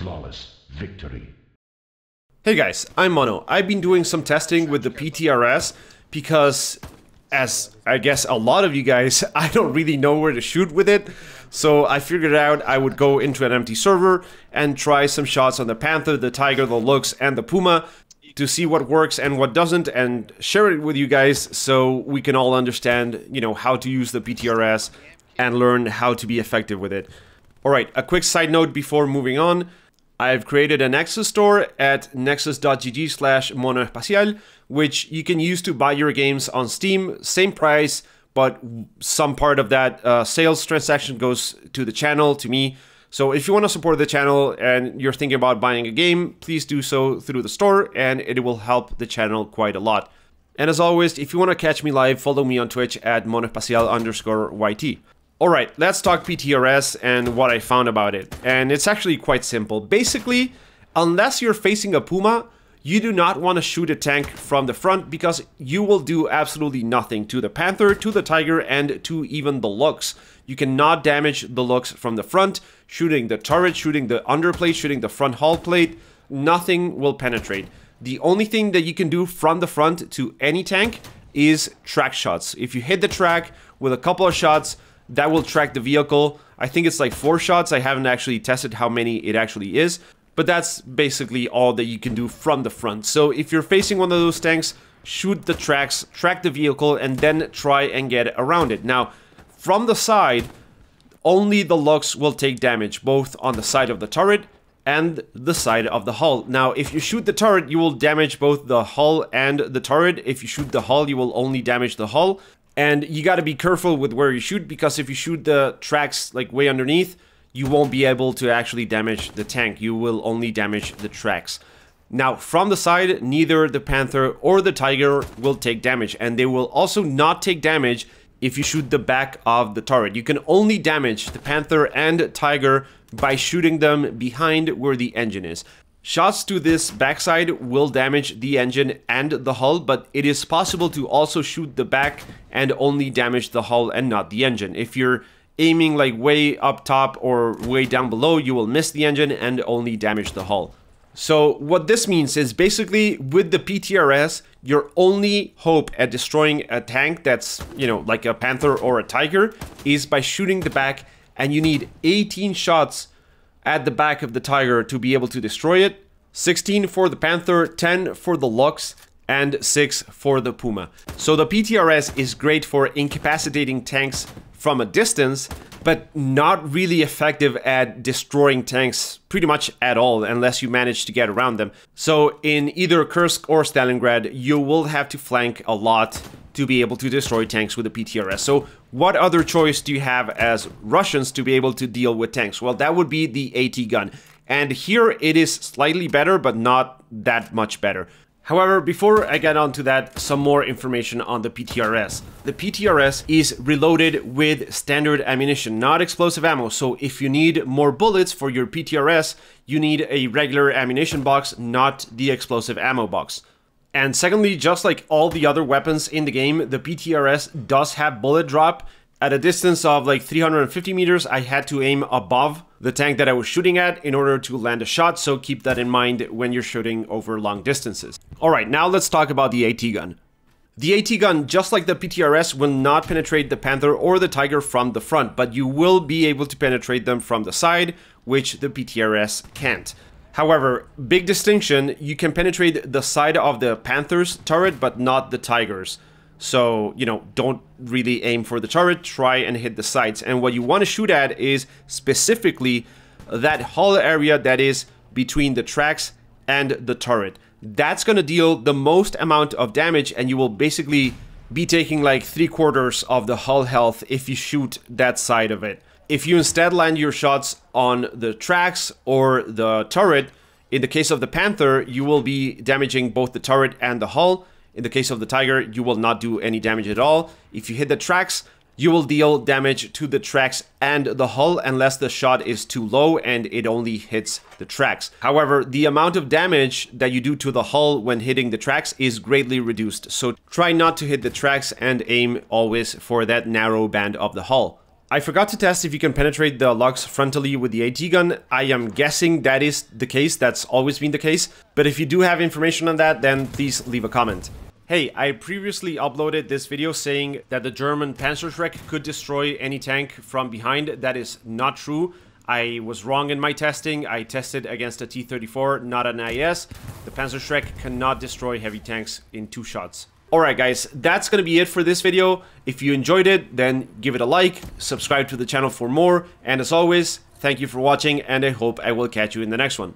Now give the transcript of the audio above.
flawless victory. Hey guys, I'm Mono. I've been doing some testing with the PTRS because, as I guess a lot of you guys, I don't really know where to shoot with it. So I figured out I would go into an empty server and try some shots on the Panther, the Tiger, the Lux, and the Puma to see what works and what doesn't, and share it with you guys so we can all understand, how to use the PTRS and learn how to be effective with it. Alright, a quick side note before moving on. I've created a Nexus store at nexus.gg/monoespacial, which you can use to buy your games on Steam, same price, but some part of that sales transaction goes to the channel, to me. So if you want to support the channel and you're thinking about buying a game, please do so through the store, and it will help the channel quite a lot. And as always, if you want to catch me live, follow me on Twitch at monoespacial_YT. Alright, let's talk PTRS and what I found about it. And it's actually quite simple. Basically, unless you're facing a Puma, you do not want to shoot a tank from the front because you will do absolutely nothing to the Panther, to the Tiger, and to even the Lux. You cannot damage the Lux from the front. Shooting the turret, shooting the underplate, shooting the front hull plate, nothing will penetrate. The only thing that you can do from the front to any tank is track shots. If you hit the track with a couple of shots, that will track the vehicle. I think it's like 4 shots. I haven't actually tested how many it actually is, but that's basically all that you can do from the front. So if you're facing one of those tanks, shoot the tracks, track the vehicle, and then try and get around it. Now, from the side, only the Lux will take damage, both on the side of the turret and the side of the hull. Now, if you shoot the turret, you will damage both the hull and the turret. If you shoot the hull, you will only damage the hull. And you got to be careful with where you shoot, because if you shoot the tracks like way underneath, you won't be able to actually damage the tank. You will only damage the tracks. Now, from the side, neither the Panther or the Tiger will take damage, and they will also not take damage if you shoot the back of the turret. You can only damage the Panther and Tiger by shooting them behind where the engine is. Shots to this backside will damage the engine and the hull, but it is possible to also shoot the back and only damage the hull and not the engine. If you're aiming like way up top or way down below, you will miss the engine and only damage the hull. So what this means is basically with the PTRS, your only hope at destroying a tank that's, like a Panther or a Tiger is by shooting the back, and you need 18 shots at the back of the Tiger to be able to destroy it. 16 for the Panther, 10 for the Lux, and 6 for the Puma. So the PTRS is great for incapacitating tanks from a distance, but not really effective at destroying tanks pretty much at all unless you manage to get around them. So in either Kursk or Stalingrad, you will have to flank a lot to be able to destroy tanks with the PTRS. So what other choice do you have as Russians to be able to deal with tanks? Well, that would be the AT gun. And here it is slightly better, but not that much better. However, before I get onto that, some more information on the PTRS. The PTRS is reloaded with standard ammunition, not explosive ammo. So if you need more bullets for your PTRS, you need a regular ammunition box, not the explosive ammo box. And secondly, just like all the other weapons in the game, the PTRS does have bullet drop. At a distance of like 350 meters, I had to aim above the tank that I was shooting at in order to land a shot, so keep that in mind when you're shooting over long distances. Alright, now let's talk about the AT gun. The AT gun, just like the PTRS, will not penetrate the Panther or the Tiger from the front, but you will be able to penetrate them from the side, which the PTRS can't. However, big distinction, you can penetrate the side of the Panther's turret, but not the Tiger's. So, don't really aim for the turret, try and hit the sides. And what you want to shoot at is specifically that hull area that is between the tracks and the turret. That's going to deal the most amount of damage, and you will basically be taking like 3/4 of the hull health if you shoot that side of it. If you instead land your shots on the tracks or the turret, in the case of the Panther, you will be damaging both the turret and the hull. In the case of the Tiger, you will not do any damage at all. If you hit the tracks, you will deal damage to the tracks and the hull unless the shot is too low and it only hits the tracks. However, the amount of damage that you do to the hull when hitting the tracks is greatly reduced. So try not to hit the tracks and aim always for that narrow band of the hull. I forgot to test if you can penetrate the lugs frontally with the AT gun. I am guessing that is the case. That's always been the case. But if you do have information on that, then please leave a comment. Hey, I previously uploaded this video saying that the German Panzerschreck could destroy any tank from behind. That is not true. I was wrong in my testing. I tested against a T-34, not an IS. The Panzerschreck cannot destroy heavy tanks in 2 shots. Alright guys, that's gonna be it for this video. If you enjoyed it, then give it a like, subscribe to the channel for more, and as always, thank you for watching, and I hope I will catch you in the next one.